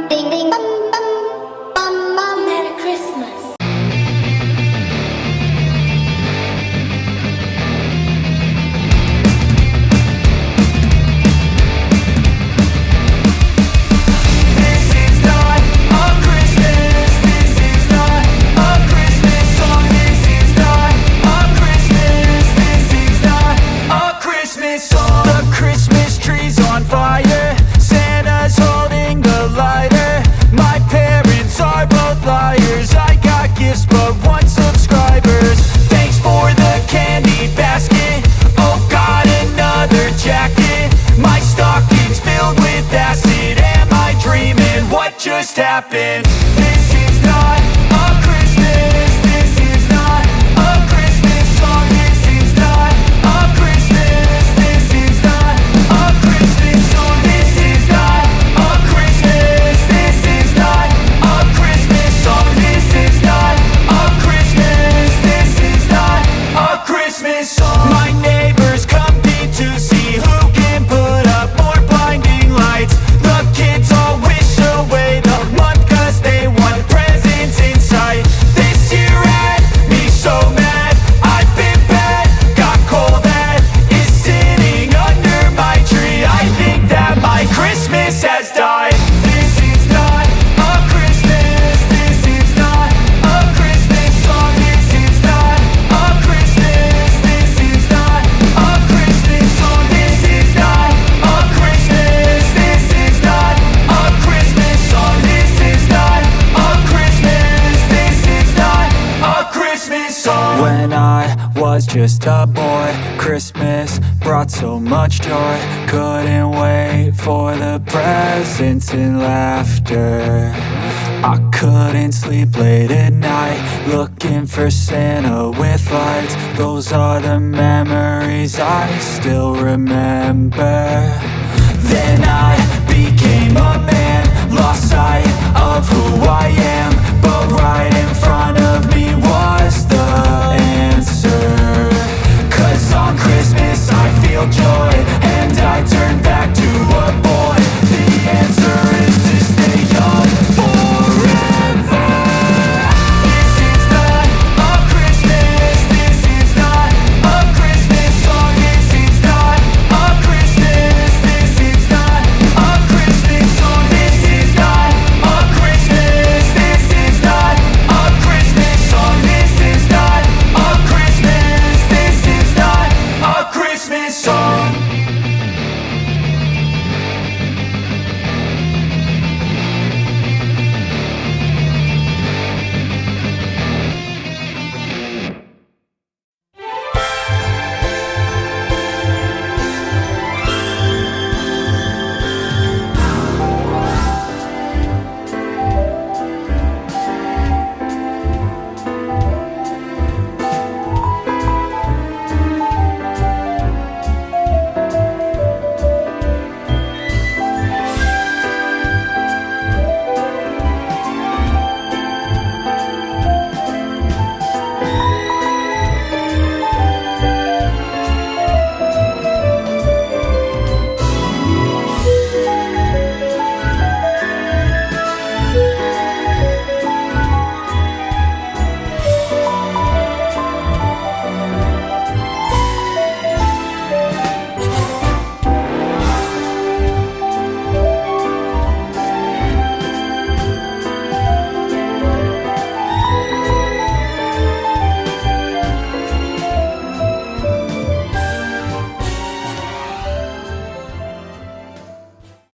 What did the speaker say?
Ding ding bum bum bum bum. Merry Christmas. This is not a Christmas. This is not a Christmas song. This is not a Christmas. This is not a Christmas song. The Christmas tree's on fire. Santa's holding the lighter. My parents are both liars. I got gifts but one subscribers. Thanks for the candy basket. Oh God, another jacket. My stocking's filled with acid. Am I dreaming? What just happened? This is not a Christmas. This is not a Christmas song. This is not a Christmas. This is not a Christmas song. This is not a Christmas. This is not a Christmas song. This is not a Christmas. This is not a Christmas song. My neighbors compete to see who can put up more blinding lights. The kids all wish away the month cause they want presents in sight. This year had me so mad. I've been bad, got coal that is sitting under my tree. I think that my Christmas has died. This is not a Christmas. This is not a Christmas song. This is not a Christmas. This is not a Christmas song. This is not a Christmas. This is not a Christmas song. This is not a Christmas. This is not a Christmas song. When I was just a boy, Christmas brought so much joy. Couldn't wait for the presents and laughter. I couldn't sleep late at night, looking for Santa with lights. Those are the memories I still remember. Then I became a man, lost sight